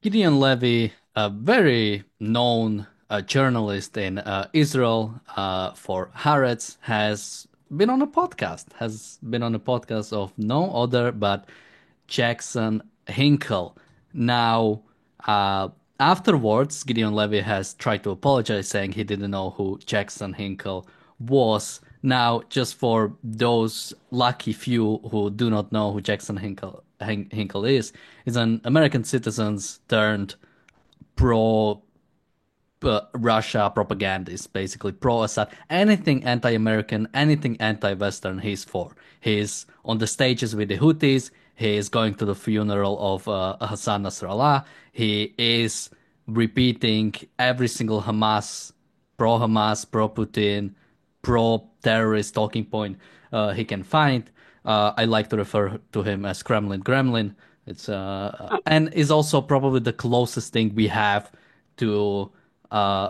Gideon Levy, a very known journalist in Israel for Haaretz, has been on a podcast of no other but Jackson Hinkle. Now, uh, afterwards, Gideon Levy has tried to apologize, saying he didn't know who Jackson Hinkle was. Now, just for those lucky few who do not know who Jackson Hinkle is an American citizen turned pro Russia propagandist, basically pro Assad. Anything anti American, anything anti Western, he's for. He's on the stages with the Houthis. He is going to the funeral of Hassan Nasrallah. He is repeating every single Hamas, pro Putin, pro terrorist talking point he can find. I like to refer to him as Kremlin Gremlin. It's and is also probably the closest thing we have to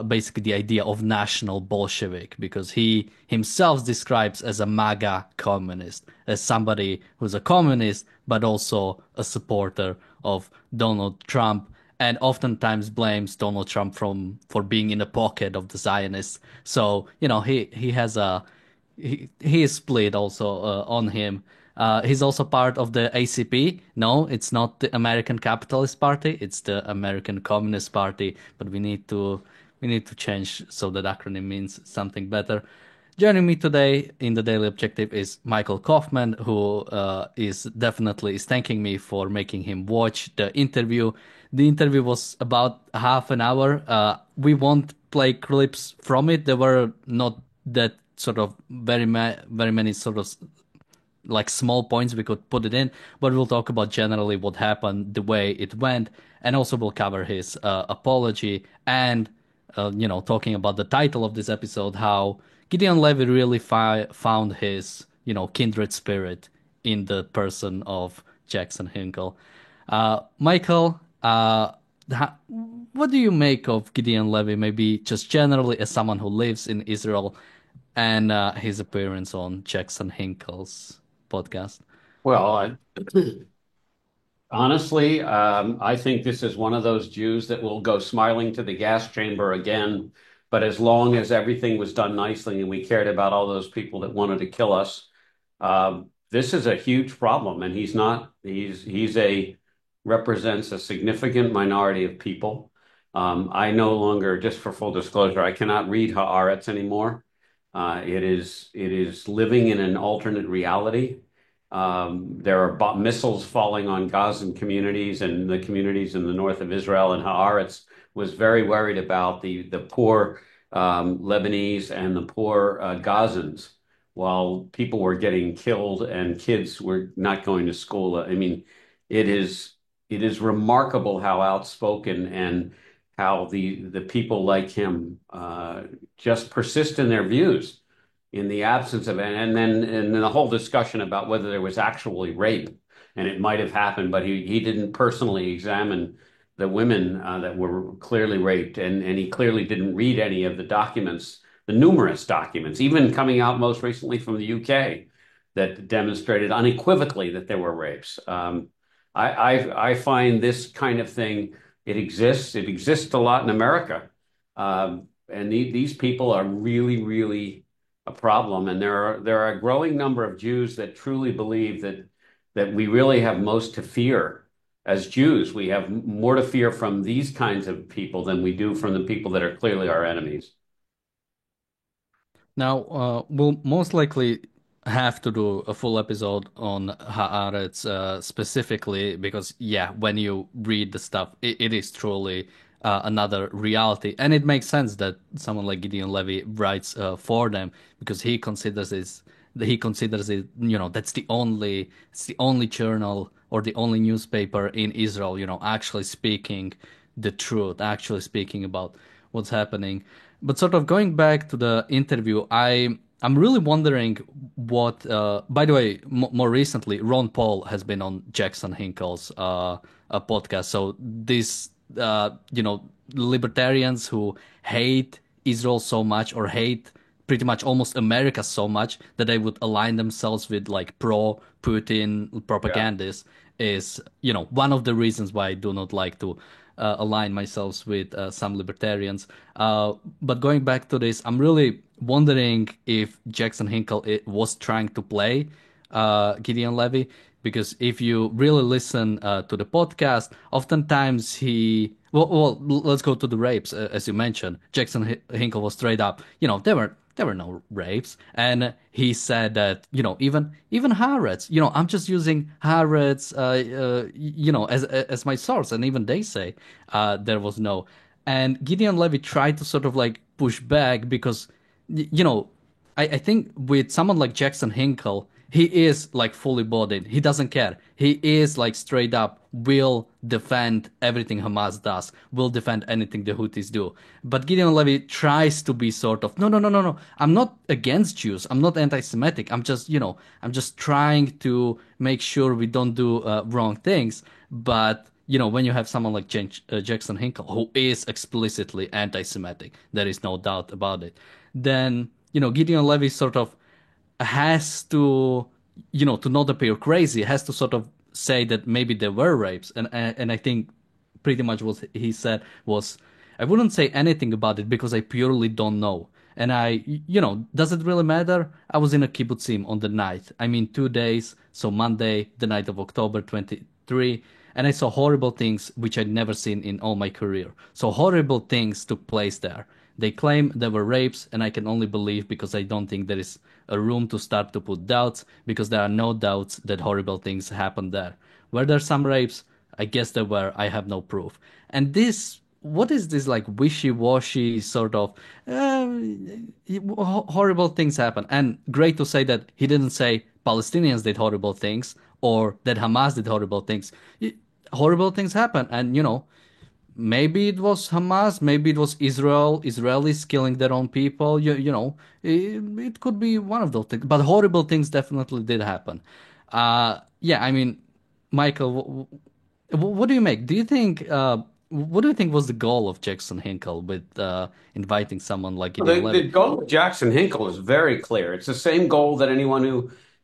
basically the idea of national Bolshevik, because he himself describes as a MAGA communist, as somebody who's a communist but also a supporter of Donald Trump, and oftentimes blames Donald Trump for being in the pocket of the Zionists. So he has he is split also on him. He's also part of the ACP. No, it's not the American Capitalist Party. It's the American Communist Party. But we need to change so that acronym means something better. Joining me today in the Daily Objective is Michael Kaufman, who is thanking me for making him watch the interview. The interview was about half an hour. We won't play clips from it. There were not that sort of very many sort of like small points we could put it in, but we'll talk about generally what happened, the way it went, and also we'll cover his apology and talking about the title of this episode, how Gideon Levy really found his kindred spirit in the person of Jackson Hinkle. Michael, what do you make of Gideon Levy, maybe just generally as someone who lives in Israel, and his appearance on Jackson Hinkle's podcast? Well, honestly, I think this is one of those Jews that will go smiling to the gas chamber again. But as long as everything was done nicely and we cared about all those people that wanted to kill us, this is a huge problem. And he's not. He's a represents a significant minority of people. I no longer, just for full disclosure, I cannot read Haaretz anymore. It is living in an alternate reality. There are missiles falling on Gazan communities and the communities in the north of Israel, and Haaretz was very worried about the poor Lebanese and the poor Gazans, while people were getting killed and kids were not going to school. I mean, it is it is remarkable how outspoken and how the people like him just persist in their views in the absence of it. And then the whole discussion about whether there was actually rape, and it might have happened, but he didn't personally examine the women that were clearly raped, and he clearly didn't read any of the documents, the numerous documents, even coming out most recently from the UK, that demonstrated unequivocally that there were rapes. I find this kind of thing, it exists. It exists a lot in America. And these people are really, really a problem. And there are a growing number of Jews that truly believe that we really have most to fear as Jews. We have more to fear from these kinds of people than we do from the people that are clearly our enemies. Now, we'll most likely have to do a full episode on Haaretz specifically because, yeah, when you read the stuff, it is truly another reality. And it makes sense that someone like Gideon Levy writes for them because he considers it, it's the only journal or the only newspaper in Israel, actually speaking the truth, actually speaking about what's happening. But sort of going back to the interview, I'm really wondering what. By the way, more recently, Ron Paul has been on Jackson Hinkle's podcast. So these, libertarians who hate Israel so much or hate pretty much almost America so much that they would align themselves with like pro-Putin Yeah. propagandists is, one of the reasons why I do not like to align myself with some libertarians. But going back to this, I'm really wondering if Jackson Hinkle was trying to play Gideon Levy, because if you really listen to the podcast, oftentimes let's go to the rapes, as you mentioned. Jackson Hinkle was straight up, there were no rapes, and he said that even Haaretz, I'm just using Haaretz, as my source, and even they say there was no. And Gideon Levy tried to sort of like push back because you know I think with someone like Jackson Hinkle, he is like fully bought in. He doesn't care. He is like straight up will defend everything Hamas does, will defend anything the Houthis do. But Gideon Levy tries to be sort of, no, no, no, no, no. I'm not against Jews. I'm not anti-Semitic. I'm just trying to make sure we don't do wrong things. But when you have someone like Jackson Hinkle, who is explicitly anti-Semitic, there is no doubt about it, then, Gideon Levy sort of has to, to not appear crazy, has to sort of say that maybe there were rapes. And I think pretty much what he said was, I wouldn't say anything about it because I purely don't know. And does it really matter? I was in a kibbutzim on the night. I mean, 2 days. So Monday, the night of October 23, and I saw horrible things which I'd never seen in all my career. So horrible things took place there. They claim there were rapes, and I can only believe because I don't think there is a room to start to put doubts, because there are no doubts that horrible things happened there. Were there some rapes? I guess there were. I have no proof. And what is this like wishy-washy sort of horrible things happen? And great to say that he didn't say Palestinians did horrible things or that Hamas did horrible things. Horrible things happen, and maybe it was Hamas, maybe it was Israelis killing their own people. It could be one of those things. But horrible things definitely did happen. Yeah, I mean, Michael, what do you make? Do you think? What do you think was the goal of Jackson Hinkle with inviting someone like Gideon The Levy? goal of Jackson Hinkle is very clear. It's the same goal that anyone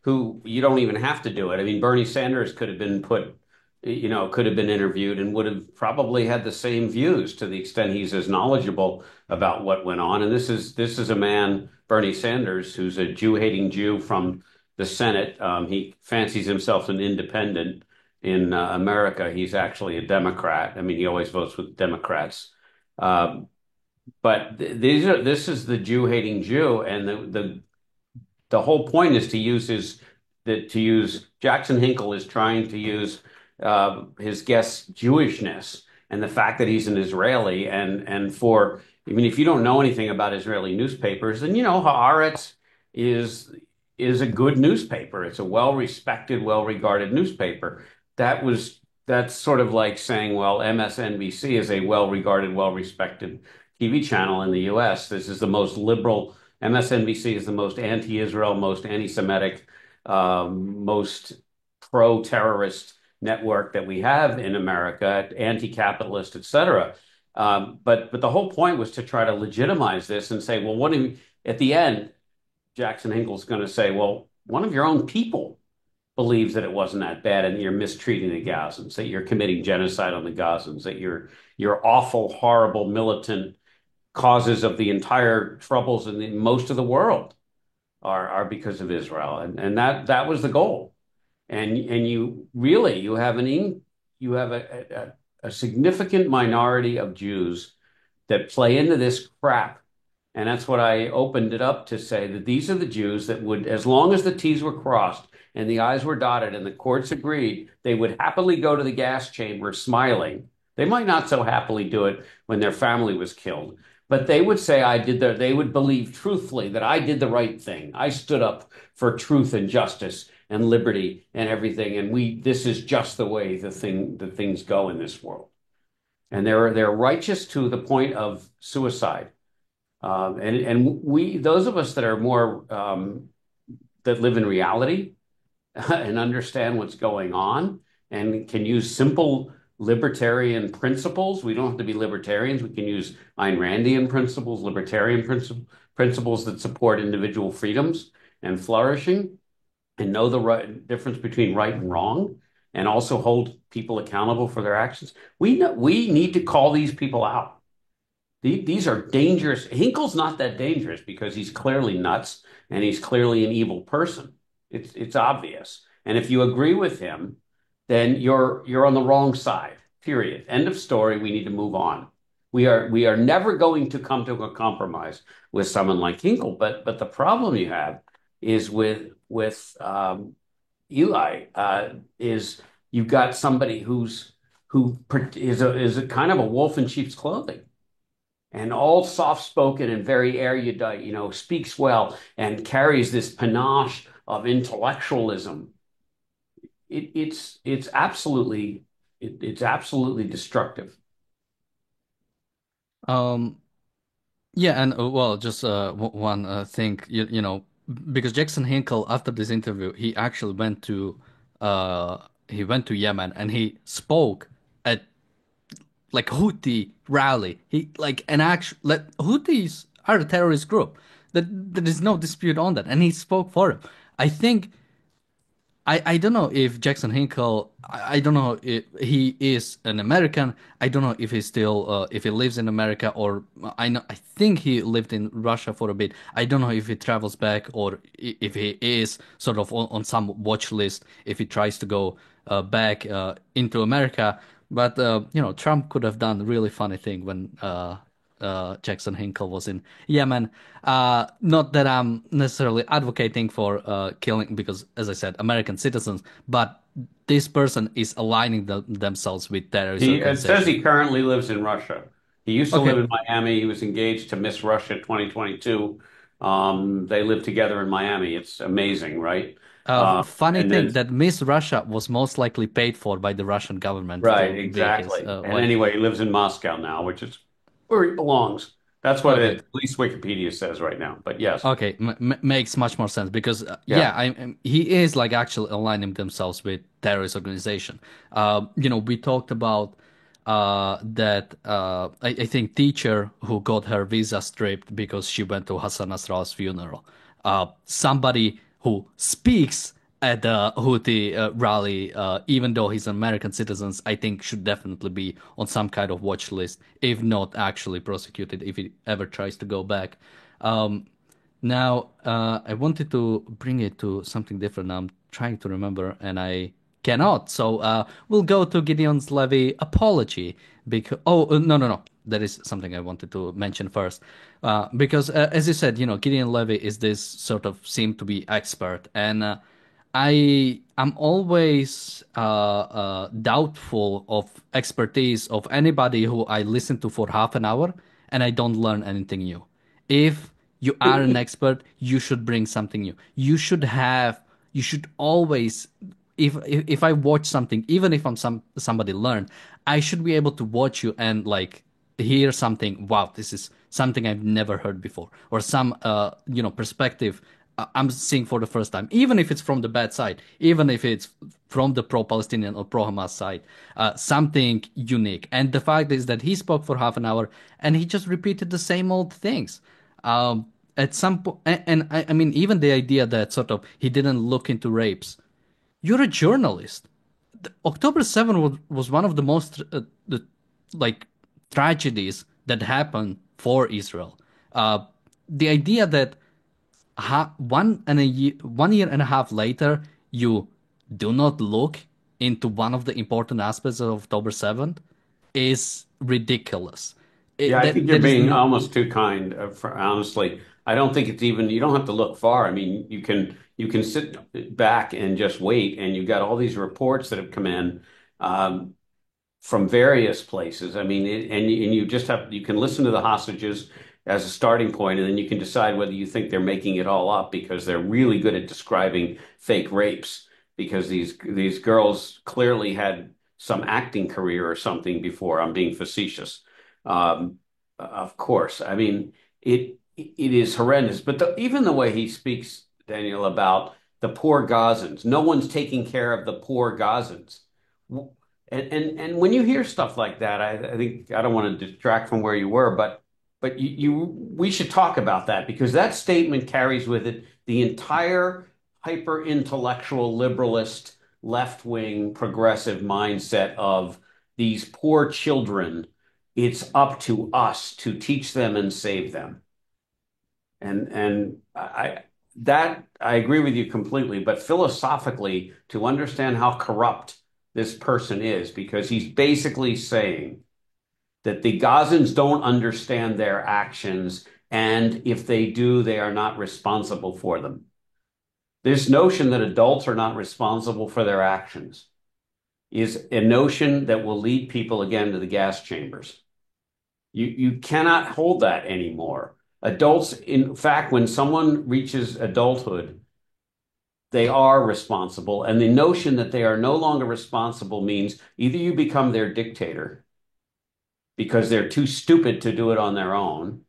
who you don't even have to do it. I mean, Bernie Sanders could have been could have been interviewed and would have probably had the same views to the extent he's as knowledgeable about what went on. And this is a man, Bernie Sanders, who's a Jew-hating Jew from the Senate. He fancies himself an independent in America. He's actually a Democrat. I mean, he always votes with Democrats. But this is the Jew-hating Jew, and the whole point is to use Jackson Hinkle is trying to use his guest's Jewishness and the fact that he's an Israeli, and for I mean, if you don't know anything about Israeli newspapers, then Haaretz is a good newspaper. It's a well-respected, well-regarded newspaper. That's sort of like saying, well, MSNBC is a well-regarded, well-respected TV channel in the U.S. This is the most liberal. MSNBC is the most anti-Israel, most anti-Semitic, most pro-terrorist network that we have in America, anti-capitalist, et cetera. But the whole point was to try to legitimize this and say, well, at the end, Jackson Hinkle's going to say, well, one of your own people believes that it wasn't that bad and you're mistreating the Gazans, that you're committing genocide on the Gazans, that you're awful, horrible, militant causes of the entire troubles in most of the world are because of Israel. And that was the goal. And you have a significant minority of Jews that play into this crap. And that's what I opened it up to say, that these are the Jews that would, as long as the T's were crossed and the I's were dotted and the courts agreed, they would happily go to the gas chamber smiling. They might not so happily do it when their family was killed, but they would say they would believe truthfully that I did the right thing. I stood up for truth and justice and liberty and everything. And this is just the way the things go in this world. And they're righteous to the point of suicide. Those of us that are more that live in reality and understand what's going on and can use simple libertarian principles. We don't have to be libertarians. We can use Ayn Randian principles, libertarian principles that support individual freedoms and flourishing, and know the difference between right and wrong, and also hold people accountable for their actions. We need to call these people out. These are dangerous. Hinkle's not that dangerous because he's clearly nuts and he's clearly an evil person. It's obvious. And if you agree with him, then you're on the wrong side. Period. End of story. We need to move on. We are never going to come to a compromise with someone like Hinkle. But the problem you have is with Eli is you've got somebody who is a kind of a wolf in sheep's clothing and all soft spoken and very erudite, speaks well and carries this panache of intellectualism. It's absolutely destructive. Um, yeah, and well, just one thing, because Jackson Hinkle, after this interview, he actually went to Yemen and he spoke at like Houthi rally. He like an actual like Houthis are a terrorist group. That there is no dispute on that, and he spoke for him. I think I don't know if Jackson Hinkle. I don't know if he is an American. I don't know if he still if he lives in America or I think he lived in Russia for a bit. I don't know if he travels back or if he is sort of on some watch list if he tries to go back into America. But Trump could have done a really funny thing when Jackson Hinkle was in Yemen. Not that I'm necessarily advocating for killing, because, as I said, American citizens, but this person is aligning themselves with terrorist It says organization. he currently lives in Russia. He used to live Okay. in Miami. He was engaged to Miss Russia 2022. They live together in Miami. It's amazing, right? Funny And thing then that Miss Russia was most likely paid for by the Russian government Right, to be his exactly. And wife. anyway, he lives in Moscow now, which is where he belongs. That's what Okay. at least Wikipedia says right now. But yes, Okay, m makes much more sense because yeah. yeah, he is like actually aligning themselves with terrorist organization. We talked about that. I think teacher who got her visa stripped because she went to Hassan Nasrallah's funeral. Somebody who speaks at the Houthi rally, even though he's an American citizen, I think should definitely be on some kind of watch list, if not actually prosecuted if he ever tries to go back. Um, Now, I wanted to bring it to something different. I'm trying to remember, and I cannot. So we'll go to Gideon's Levy apology. Because no, no, no, that is something I wanted to mention first. Because as you said, Gideon Levy is this sort of seem to be expert, and I'm always doubtful of expertise of anybody who I listen to for half an hour and I don't learn anything new. If you are an expert, you should bring something new. You should always, if I watch something, even if I'm somebody learn, I should be able to watch you and like hear something. Wow, this is something I've never heard before, or some perspective I'm seeing for the first time, even if it's from the bad side, even if it's from the pro-Palestinian or pro-Hamas side, something unique. And the fact is that he spoke for half an hour and he just repeated the same old things. At some point, and I mean, even the idea that sort of he didn't look into rapes. You're a journalist. October 7 was one of the most like tragedies that happened for Israel. Uh, the idea that 1 year and a half later you do not look into one of the important aspects of October 7th is ridiculous. Yeah, I think you're There is being no. almost too kind, honestly. I don't think it's even, you don't have to look far. I mean, you can sit back and just wait, and you've got all these reports that have come in. Um, from various places. I mean, and you just you can listen to the hostages as a starting point, and then you can decide whether you think they're making it all up because they're really good at describing fake rapes because these girls clearly had some acting career or something before. I'm being facetious. Of course, I mean it is horrendous, but even the way he speaks, Daniel, about the poor Gazans, no one's taking care of the poor Gazans. And when you hear stuff like that, I think I don't want to distract from where you were, but we should talk about that because that statement carries with it the entire hyper intellectual liberalist left-wing progressive mindset of these poor children. It's up to us to teach them and save them. And I agree with you completely, but philosophically, to understand how corrupt this person is, because he's basically saying that the Gazans don't understand their actions, and if they do, they are not responsible for them. This notion that adults are not responsible for their actions is a notion that will lead people again to the gas chambers. You cannot hold that anymore. Adults, in fact, when someone reaches adulthood, they are responsible. And the notion that they are no longer responsible means either you become their dictator because they're too stupid to do it on their own.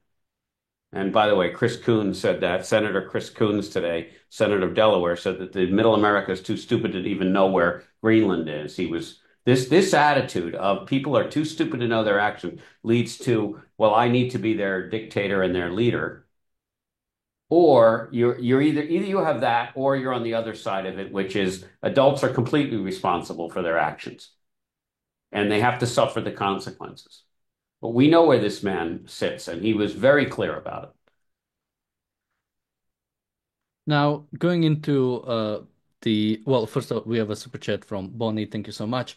And by the way, Chris Coons said that. Senator Chris Coons today, Senator of Delaware, said that the middle America is too stupid to even know where Greenland is. He was this attitude of people are too stupid to know their action leads to, well, I need to be their dictator and their leader. Or you're either you have that or you're on the other side of it, which is adults are completely responsible for their actions and they have to suffer the consequences. But we know where this man sits, and he was very clear about it. Now, going into well, first of all, we have a super chat from Bonnie. Thank you so much.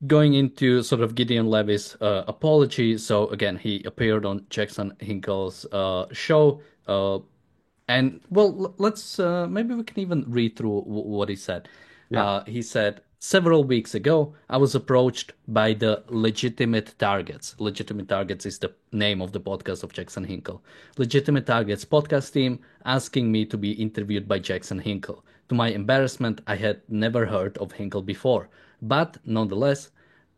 Going into sort of Gideon Levy's apology. So again, he appeared on Jackson Hinkle's show. And well, let's maybe we can even read through what he said. Yeah. He said, several weeks ago, I was approached by the Legitimate Targets. Legitimate Targets is the name of the podcast of Jackson Hinkle. Legitimate Targets podcast team asking me to be interviewed by Jackson Hinkle. To my embarrassment, I had never heard of Hinkle before, but nonetheless,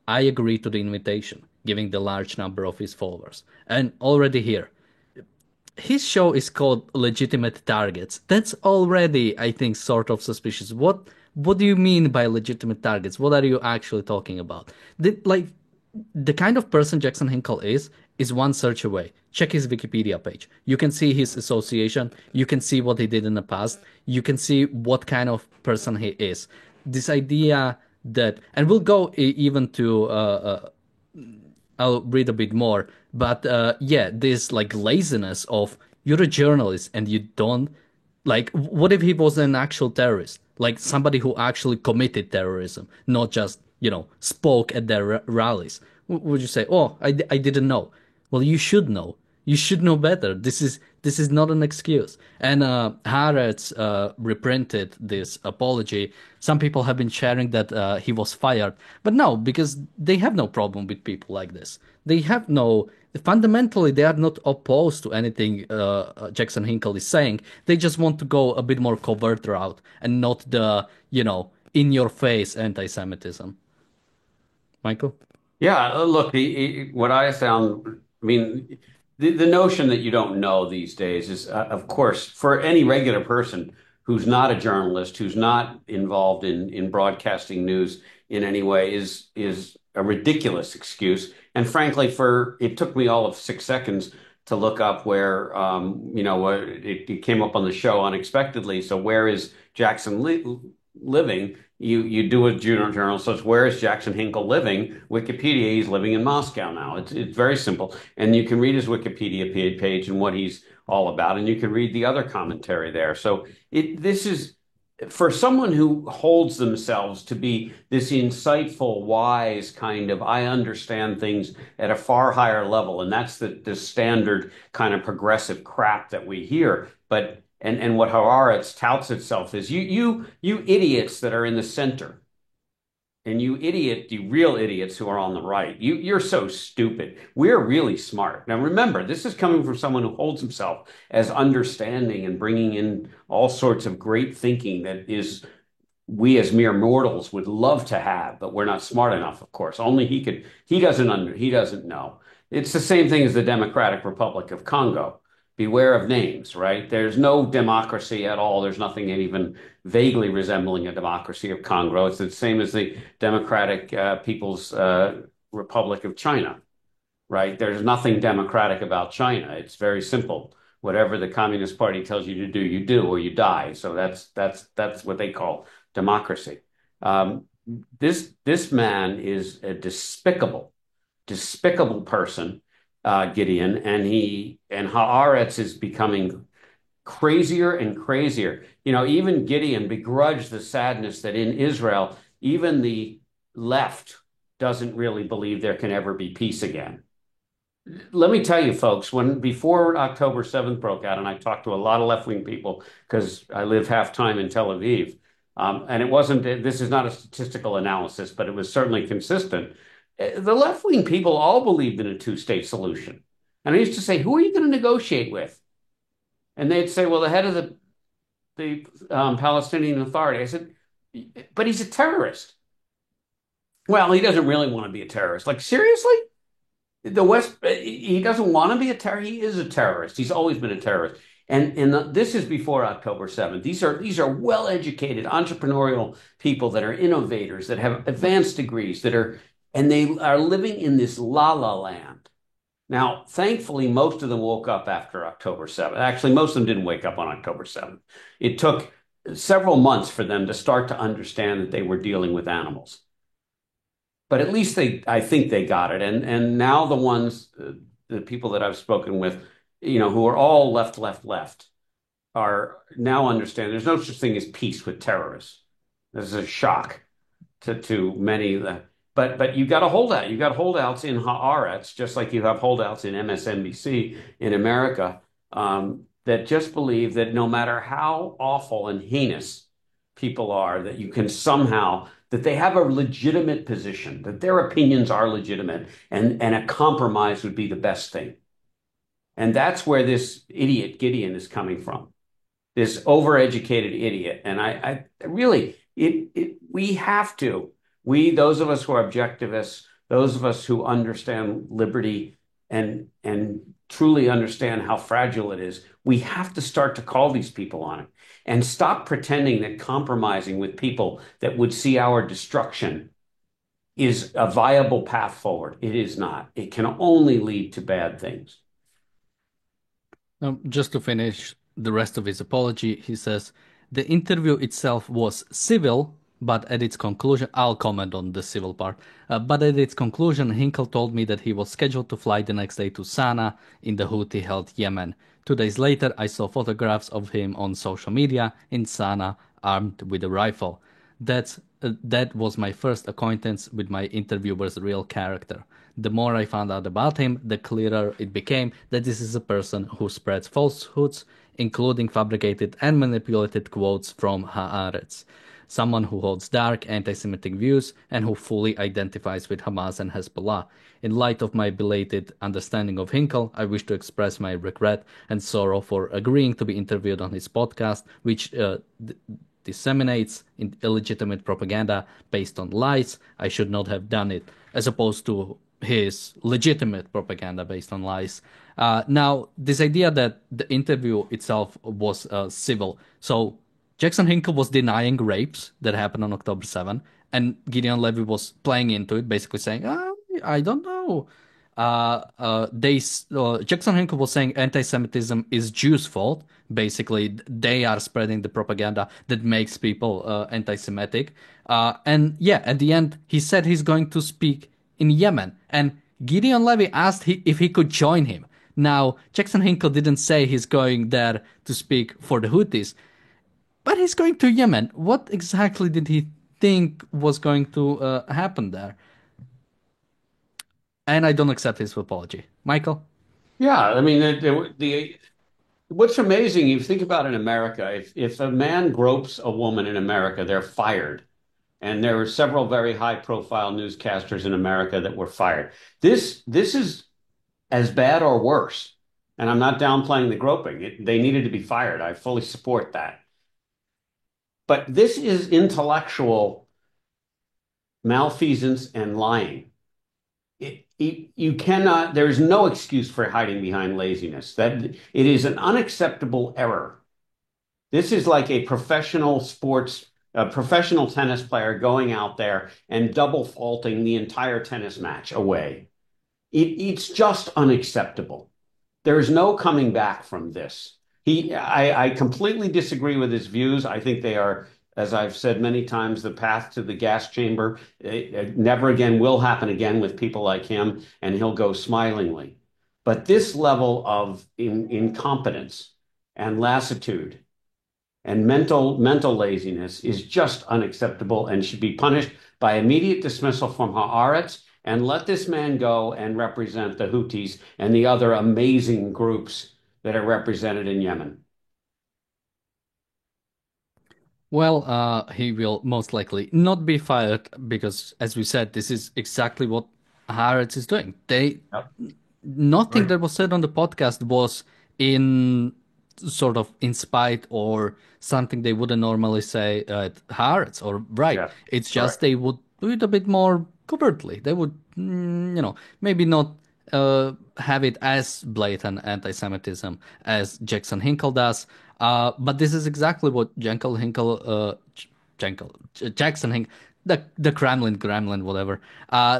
I agreed to the invitation, giving the large number of his followers. And already here, his show is called Legitimate Targets. That's already, I think, sort of suspicious. What do you mean by legitimate targets? What are you actually talking about? The kind of person Jackson Hinkle is one search away. Check his Wikipedia page. You can see his association. You can see what he did in the past. You can see what kind of person he is. This idea that, and we'll go even to I'll read a bit more. But yeah, this like laziness of you're a journalist and you don't like. What if he was an actual terrorist, like somebody who actually committed terrorism, not just spoke at their rallies? Would you say, "Oh, I didn't know"? Well, you should know. You should know better. This is not an excuse. And Haaretz reprinted this apology. Some people have been sharing that he was fired, but no, because they have no problem with people like this. They have no. Fundamentally, they are not opposed to anything Jackson Hinkle is saying. They just want to go a bit more covert route and not the in your face anti-Semitism. Michael? Yeah, look, what I found, I mean, the notion that you don't know these days is, of course, for any regular person who's not a journalist, who's not involved in broadcasting news in any way, is a ridiculous excuse. And frankly, it took me all of 6 seconds to look up where, it came up on the show unexpectedly. So where is Jackson living? You do a journal search. Where is Jackson Hinkle living? Wikipedia. He's living in Moscow now. It's very simple, and you can read his Wikipedia page and what he's all about, and you can read the other commentary there. So this is for someone who holds themselves to be this insightful, wise kind of, I understand things at a far higher level, and that's the standard kind of progressive crap that we hear. But and what Haaretz touts itself is you idiots that are in the center, and you real idiots who are on the right. You're so stupid. We're really smart. Now remember, this is coming from someone who holds himself as understanding and bringing in all sorts of great thinking that is we as mere mortals would love to have, but we're not smart enough, of course. Only he could. He doesn't know. It's the same thing as the Democratic Republic of Congo. Beware of names, right? There's no democracy at all. There's nothing even vaguely resembling a democracy of Congo. It's the same as the Democratic People's Republic of China, right? There's nothing democratic about China. It's very simple. Whatever the Communist Party tells you to do, you do, or you die. So that's what they call democracy. Um, this man is a despicable person, Gideon, and Haaretz is becoming crazier and crazier. You know, even Gideon begrudged the sadness that in Israel, even the left doesn't really believe there can ever be peace again. Let me tell you, folks, when before October 7th broke out, and I talked to a lot of left-wing people because I live half time in Tel Aviv, and it wasn't, this is not a statistical analysis, but it was certainly consistent. The left-wing people all believed in a two-state solution. And I used to say, who are you going to negotiate with? And they'd say, well, the head of the Palestinian Authority. I said, but he's a terrorist. Well, he doesn't really want to be a terrorist. Like, seriously? The West, he doesn't want to be a terrorist. He is a terrorist. He's always been a terrorist. This is before October 7th. These are well-educated, entrepreneurial people that are innovators, that have advanced degrees, and they are living in this la-la land. Now, thankfully, most of them woke up after October 7th. Actually, most of them didn't wake up on October 7th. It took several months for them to start to understand that they were dealing with animals. But at least I think they got it. And now the people that I've spoken with, who are all left, are now understand there's no such thing as peace with terrorists. This is a shock to many. But you got to hold out. You got holdouts in Haaretz, just like you have holdouts in MSNBC in America, that just believe that no matter how awful and heinous people are, that you can somehow that they have a legitimate position, that their opinions are legitimate, and a compromise would be the best thing. And that's where this idiot Gideon is coming from, this overeducated idiot. And I really, we have to, those of us who are objectivists, those of us who understand liberty and truly understand how fragile it is, we have to start to call these people on it and stop pretending that compromising with people that would see our destruction is a viable path forward. It is not. It can only lead to bad things. Just to finish the rest of his apology, he says, the interview itself was civil, but at its conclusion, I'll comment on the civil part, but at its conclusion, Hinkle told me that he was scheduled to fly the next day to Sana'a in the Houthi-held Yemen. 2 days later, I saw photographs of him on social media in Sana'a, armed with a rifle. That was my first acquaintance with my interviewer's real character. The more I found out about him, the clearer it became that this is a person who spreads falsehoods, including fabricated and manipulated quotes from Haaretz. Someone who holds dark anti-Semitic views and who fully identifies with Hamas and Hezbollah. In light of my belated understanding of Hinkle, I wish to express my regret and sorrow for agreeing to be interviewed on his podcast, which disseminates illegitimate propaganda based on lies. I should not have done it, as opposed to his legitimate propaganda based on lies. Now, this idea that the interview itself was civil. So Jackson Hinkle was denying rapes that happened on October 7th, and Gideon Levy was playing into it, basically saying, I don't know. Jackson Hinkle was saying anti-Semitism is Jews' fault. Basically, they are spreading the propaganda that makes people anti-Semitic. And yeah, at the end, he said he's going to speak in Yemen, and Gideon Levy asked if he could join him. Now, Jackson Hinkle didn't say he's going there to speak for the Houthis, but he's going to Yemen. What exactly did he think was going to happen there? And I don't accept his apology. Michael? Yeah, I mean, what's amazing, you think about in America, if a man gropes a woman in America, they're fired. And there were several very high-profile newscasters in America that were fired. This is as bad or worse. And I'm not downplaying the groping. They needed to be fired. I fully support that. But this is intellectual malfeasance and lying. You cannot, there is no excuse for hiding behind laziness. That it is an unacceptable error. This is like a professional tennis player going out there and double faulting the entire tennis match away. It's just unacceptable. There is no coming back from this. I completely disagree with his views. I think they are As I've said many times, the path to the gas chamber it never again will happen again with people like him, and he'll go smilingly. But this level of incompetence and lassitude and mental laziness is just unacceptable and should be punished by immediate dismissal from Haaretz, and let this man go and represent the Houthis and the other amazing groups that are represented in Yemen. Well, he will most likely not be fired because, as we said, this is exactly what Haaretz is doing. Yep. Nothing Right. that was said on the podcast was in sort of in spite or something they wouldn't normally say at Haaretz or right. Yeah. It's just Correct. they would do it a bit more covertly. They would, maybe not have it as blatant anti-Semitism as Jackson Hinkle does. But this is exactly what Jackson Hinkle, the Kremlin, whatever.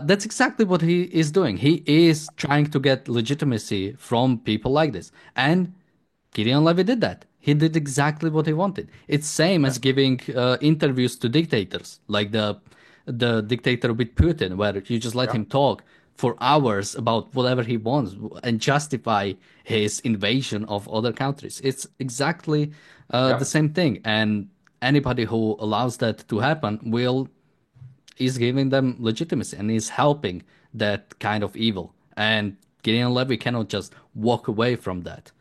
That's exactly what he is doing. He is trying to get legitimacy from people like this, and Gideon Levy did that. He did exactly what he wanted. It's same Yeah. as giving interviews to dictators, like the dictator with Putin, where you just let Yeah. him talk for hours about whatever he wants and justify his invasion of other countries. It's exactly the Yeah. same thing, and anybody who allows that to happen will is giving them legitimacy and is helping that kind of evil. And Gideon Levy cannot just walk away from that.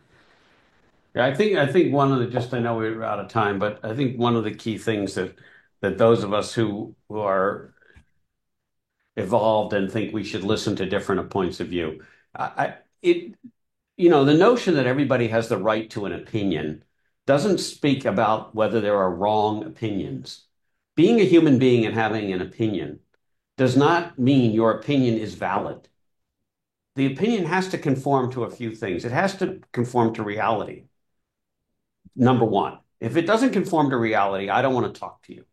Yeah, I think one of the just I know we're out of time, but I think one of the key things that those of us who are evolved and think we should listen to different points of view, I it the notion that everybody has the right to an opinion doesn't speak about whether there are wrong opinions. Being a human being and having an opinion does not mean your opinion is valid. The opinion has to conform to a few things. It has to conform to reality. Number one, if it doesn't conform to reality, I don't want to talk to you.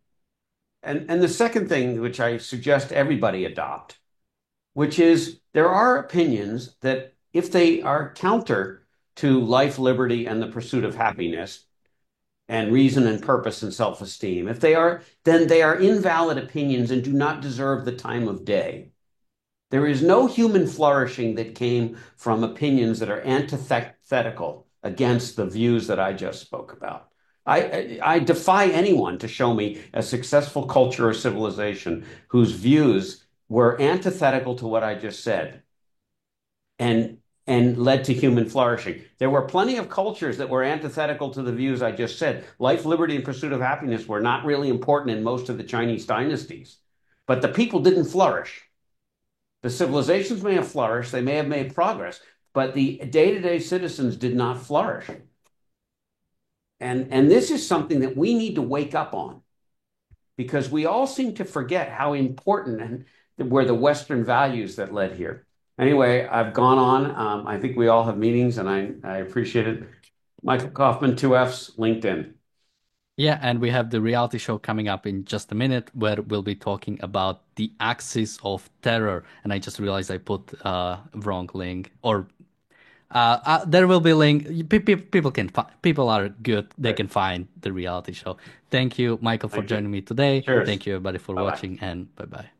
And the second thing, which I suggest everybody adopt, which is there are opinions that if they are counter to life, liberty, and the pursuit of happiness and reason and purpose and self-esteem, if they are, then they are invalid opinions and do not deserve the time of day. There is no human flourishing that came from opinions that are antithetical against the views that I just spoke about. I defy anyone to show me a successful culture or civilization whose views were antithetical to what I just said and and led to human flourishing. There were plenty of cultures that were antithetical to the views I just said. Life, liberty, and pursuit of happiness were not really important in most of the Chinese dynasties, but the people didn't flourish. The civilizations may have flourished, they may have made progress, but the day-to-day citizens did not flourish. And this is something that we need to wake up on because we all seem to forget how important and were the Western values that led here. Anyway, I've gone on. I think we all have meetings, and I appreciate it. Michael Kaufman, 2Fs, LinkedIn. Yeah, and we have the reality show coming up in just a minute where we'll be talking about the axis of terror. And I just realized I put wrong link or there will be link. People can people are good. They Great. can find the reality show. Thank you, Michael, for Thank you. joining me today. Cheers. Thank you, everybody, for Bye bye. watching, and bye bye.